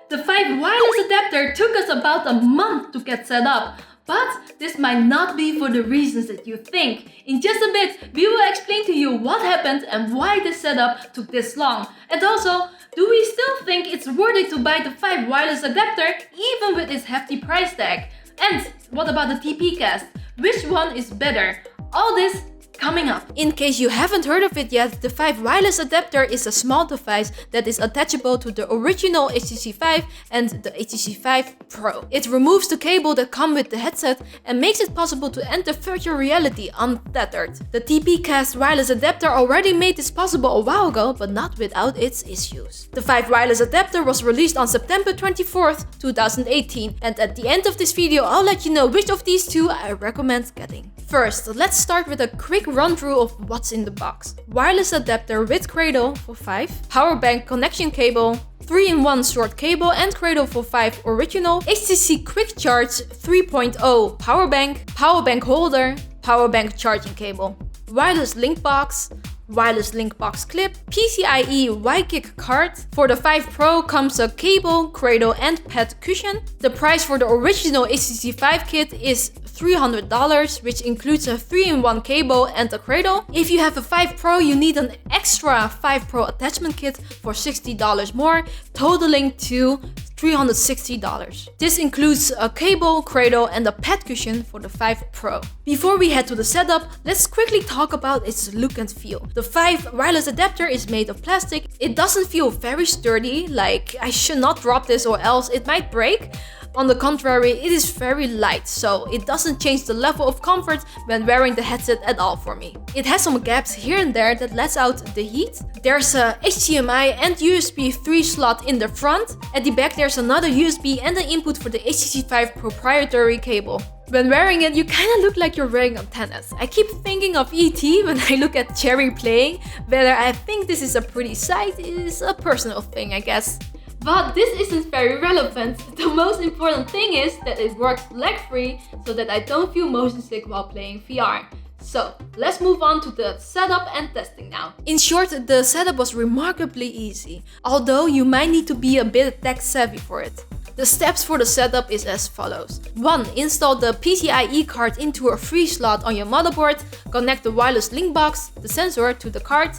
The Vive Wireless Adapter took us about a month to get set up, but this might not be for the reasons that you think. In just a bit, we will explain to you what happened and why this setup took this long. And also, do we still think it's worthy to buy the Vive Wireless Adapter even with its hefty price tag? And what about the TPCast? Which one is better? All this coming up. In case you haven't heard of it yet, the Vive Wireless Adapter is a small device that is attachable to the original HTC Vive and the HTC Vive Pro. It removes the cable that comes with the headset and makes it possible to enter virtual reality untethered. The TPCast wireless adapter already made this possible a while ago, but not without its issues. The Vive Wireless Adapter was released on September 24th, 2018, and at the end of this video I'll let you know which of these two I recommend getting. First, let's start with a quick run-through of what's in the box. Wireless adapter with cradle for 5, power bank connection cable, 3-in-1 short cable and cradle for 5 original, HTC Quick Charge 3.0 power bank holder, power bank charging cable, wireless link box, wireless link box clip, PCIe Y-Kick card. For the Vive Pro comes a cable, cradle and pad cushion. The price for the original HTC Vive kit is $300, which includes a 3-in-1 cable and a cradle. If you have a Vive Pro, you need an extra Vive Pro attachment kit for $60 more, totaling to $360. This includes a cable, cradle and a pad cushion for the Vive Pro. Before we head to the setup, let's quickly talk about its look and feel. The Vive Wireless Adapter is made of plastic. It doesn't feel very sturdy, like I should not drop this or else it might break. On the contrary, it is very light, so it doesn't change the level of comfort when wearing the headset at all for me. It has some gaps here and there that lets out the heat. There's a HDMI and USB 3 slot in the front. At the back there's another USB and an input for the HTC Vive proprietary cable. When wearing it, you kinda look like you're wearing antennas. I keep thinking of ET when I look at Chary playing. Whether I think this is a pretty sight is a personal thing, I guess. But this isn't very relevant. The most important thing is that it works lag-free so that I don't feel motion sick while playing VR. So, let's move on to the setup and testing now. In short, the setup was remarkably easy, although you might need to be a bit tech savvy for it. The steps for the setup is as follows. 1. Install the PCIe card into a free slot on your motherboard. Connect the wireless link box, the sensor, to the card.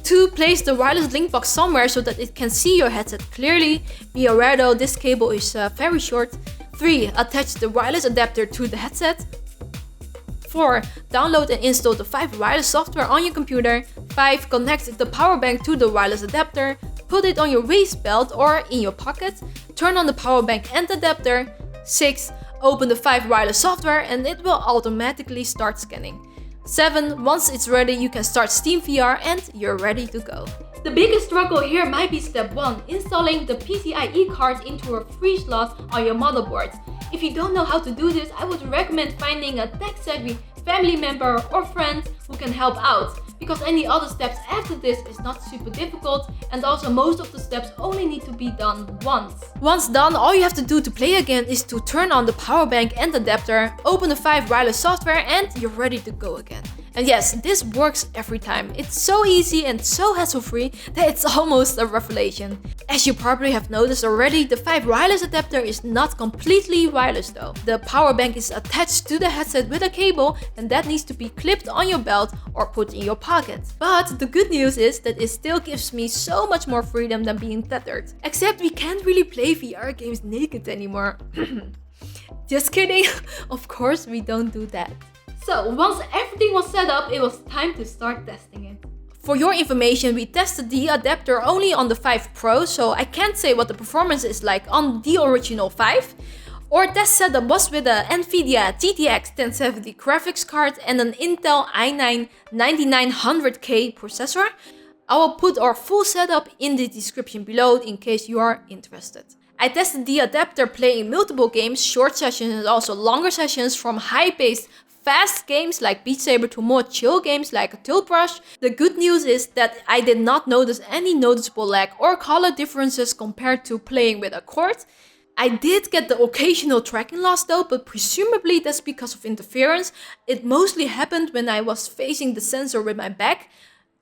2. Place the wireless link box somewhere so that it can see your headset clearly. Be aware though, this cable is very short. 3. Attach the wireless adapter to the headset. 4. Download and install the Vive Wireless software on your computer. 5. Connect the power bank to the wireless adapter. Put it on your waist belt or in your pocket. Turn on the power bank and adapter. 6. Open the Vive Wireless software and it will automatically start scanning. 7. Once it's ready, you can start Steam VR and you're ready to go. The biggest struggle here might be step 1, installing the PCIe card into a free slot on your motherboard. If you don't know how to do this, I would recommend finding a tech-savvy family member or friend who can help out, because any other steps after this is not super difficult, and also most of the steps only need to be done once. Once done, all you have to do to play again is to turn on the power bank and adapter, open the Vive Wireless software and you're ready to go again. And yes, this works every time. It's so easy and so hassle-free that it's almost a revelation. As you probably have noticed already, the Vive Wireless Adapter is not completely wireless though. The power bank is attached to the headset with a cable and that needs to be clipped on your belt or put in your pocket. But the good news is that it still gives me so much more freedom than being tethered. Except we can't really play VR games naked anymore. Just kidding, of course we don't do that. So, once everything was set up, it was time to start testing it. For your information, we tested the adapter only on the Vive Pro, so I can't say what the performance is like on the original Vive. Our test setup was with a NVIDIA GTX 1070 graphics card and an Intel i9 9900K processor. I will put our full setup in the description below in case you are interested. I tested the adapter playing multiple games, short sessions and also longer sessions, from high-paced fast games like Beat Saber to more chill games like Tilt Brush. The good news is that I did not notice any noticeable lag or color differences compared to playing with a cord. I did get the occasional tracking loss though, but presumably that's because of interference. It mostly happened when I was facing the sensor with my back.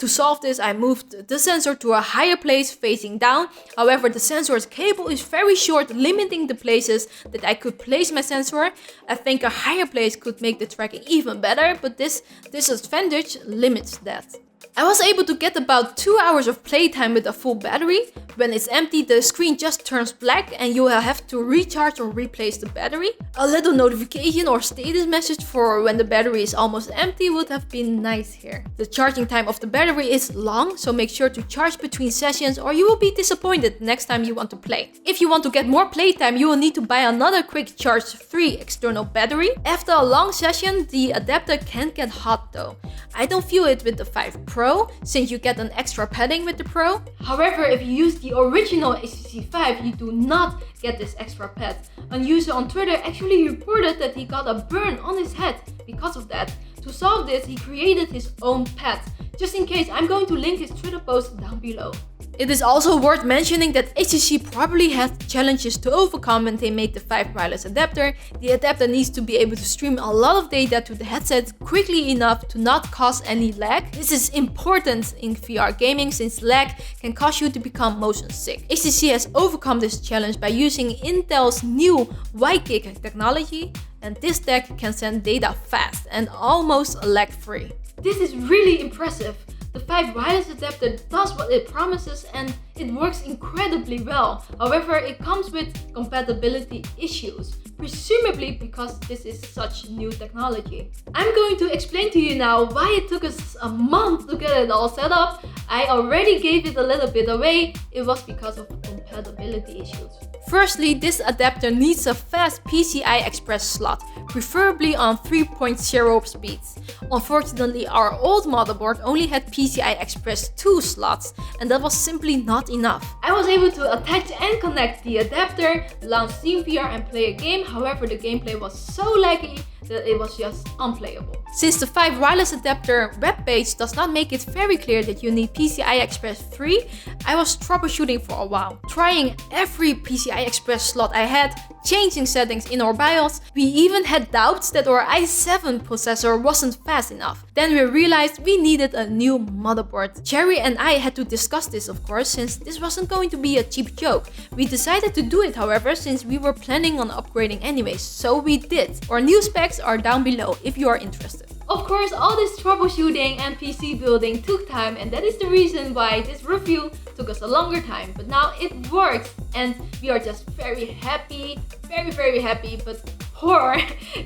To solve this, I moved the sensor to a higher place facing down. However, the sensor's cable is very short, limiting the places that I could place my sensor. I think a higher place could make the tracking even better, but this disadvantage limits that. I was able to get about 2 hours of playtime with a full battery. When it's empty, the screen just turns black and you will have to recharge or replace the battery. A little notification or status message for when the battery is almost empty would have been nice here. The charging time of the battery is long, so make sure to charge between sessions or you will be disappointed next time you want to play. If you want to get more playtime, you will need to buy another quick charge 3 external battery. After a long session, the adapter can get hot though. I don't feel it with the Vive Pro, since you get an extra padding with the Pro. However, if you use the original HTC Vive, you do not get this extra pad. A user on Twitter actually reported that he got a burn on his head because of that. To solve this, he created his own pad. Just in case, I'm going to link his Twitter post down below. It is also worth mentioning that HTC probably had challenges to overcome when they made the VIVE Wireless Adapter. The adapter needs to be able to stream a lot of data to the headset quickly enough to not cause any lag. This is important in VR gaming since lag can cause you to become motion sick. HTC has overcome this challenge by using Intel's new Y-Kick technology, and this tech can send data fast and almost lag-free. This is really impressive. The VIVE Wireless Adapter does what it promises and it works incredibly well. However, it comes with compatibility issues, presumably because this is such new technology. I'm going to explain to you now why it took us a month to get it all set up. I already gave it a little bit away. It was because of compatibility issues. Firstly, this adapter needs a fast PCI Express slot, preferably on 3.0 speeds. Unfortunately, our old motherboard only had PCI Express 2 slots, and that was simply not enough. I was able to attach and connect the adapter, launch Steam VR and play a game. However, the gameplay was so laggy that it was just unplayable. Since the VIVE Wireless Adapter webpage does not make it very clear that you need PCI Express 3, I was troubleshooting for a while, trying every PCI Express slot I had, changing settings in our BIOS. We even had doubts that our i7 processor wasn't fast enough. Then we realized we needed a new motherboard. Chary and I had to discuss this, of course, since this wasn't going to be a cheap joke. We decided to do it, however, since we were planning on upgrading anyways, so we did. Our new specs are down below if you are interested. Of course, all this troubleshooting and PC building took time, and that is the reason why this review took us a longer time. But now it works and we are just very happy, very happy, but poor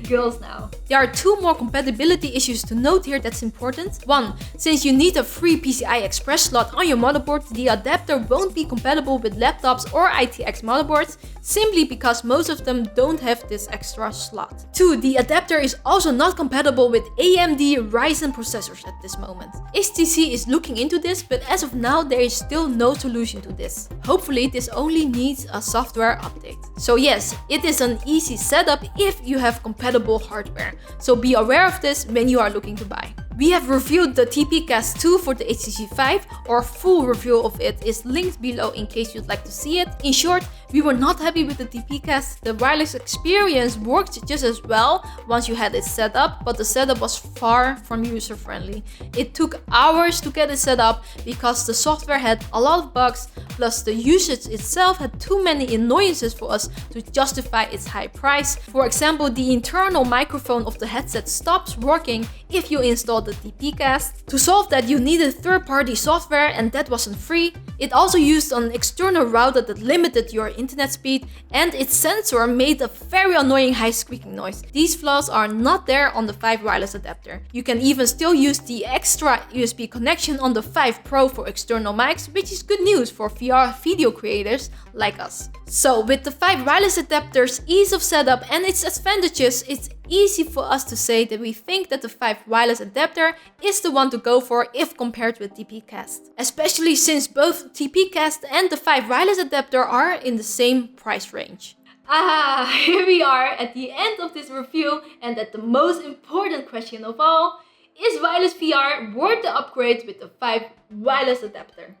girls now. There are 2 more compatibility issues to note here that's important. 1. Since you need a free PCI Express slot on your motherboard, the adapter won't be compatible with laptops or ITX motherboards, simply because most of them don't have this extra slot. 2. The adapter is also not compatible with AMD Ryzen processors at this moment. HTC is looking into this, but as of now there is still no solution to this. Hopefully this only needs a software update. So yes, it is an easy setup if you have compatible hardware, so be aware of this when you are looking to buy. We have reviewed the TPCast 2 for the HTC Vive. Our full review of it is linked below in case you'd like to see it. In short, we were not happy with the TPCast. The wireless experience worked just as well once you had it set up, but the setup was far from user-friendly. It took hours to get it set up because the software had a lot of bugs, plus the usage itself had too many annoyances for us to justify its high price. For example, the internal microphone of the headset stops working if you install the TPCast. To solve that, you needed third-party software, and that wasn't free. It also used an external router that limited your internet speed, and its sensor made a very annoying high squeaking noise. These flaws are not there on the VIVE Wireless Adapter. You can even still use the extra USB connection on the Vive Pro for external mics, which is good news for VR video creators like us. So with the VIVE Wireless Adapter's ease of setup and its advantages, it's easy for us to say that we think that the VIVE Wireless Adapter is the one to go for if compared with TPCast. Especially since both TPCast and the VIVE Wireless Adapter are in the same price range. Here we are at the end of this review, and at the most important question of all, is wireless VR worth the upgrade with the VIVE Wireless Adapter?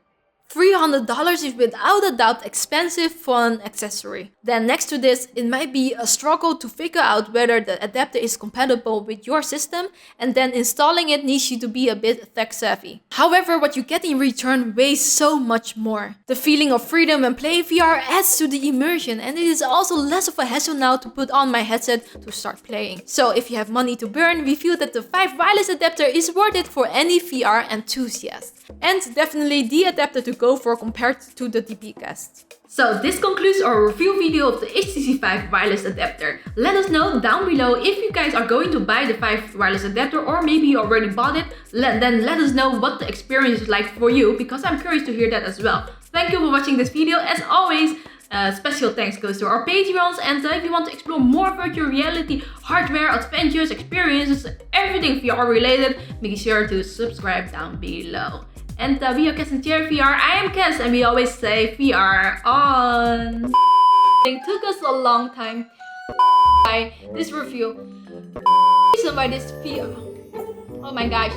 $300 is without a doubt expensive for an accessory. Then next to this, it might be a struggle to figure out whether the adapter is compatible with your system, and then installing it needs you to be a bit tech savvy. However, what you get in return weighs so much more. The feeling of freedom when playing VR adds to the immersion, and it is also less of a hassle now to put on my headset to start playing. So if you have money to burn, we feel that the VIVE Wireless Adapter is worth it for any VR enthusiast. And definitely the adapter to go for compared to the TPCast. So this concludes our review video of the HTC Vive Wireless Adapter. Let us know down below if you guys are going to buy the Vive Wireless Adapter, or maybe you already bought it. Then let us know what the experience is like for you, because I'm curious to hear that as well. Thank you for watching this video. As always, special thanks goes to our Patreons, and if you want to explore more virtual reality, hardware, adventures, experiences, everything VR related, make sure to subscribe down below. And we are Cas and Chary VR. I am Cas, and we always say VR on. It took us a long time by this review. By this VR. Oh my gosh.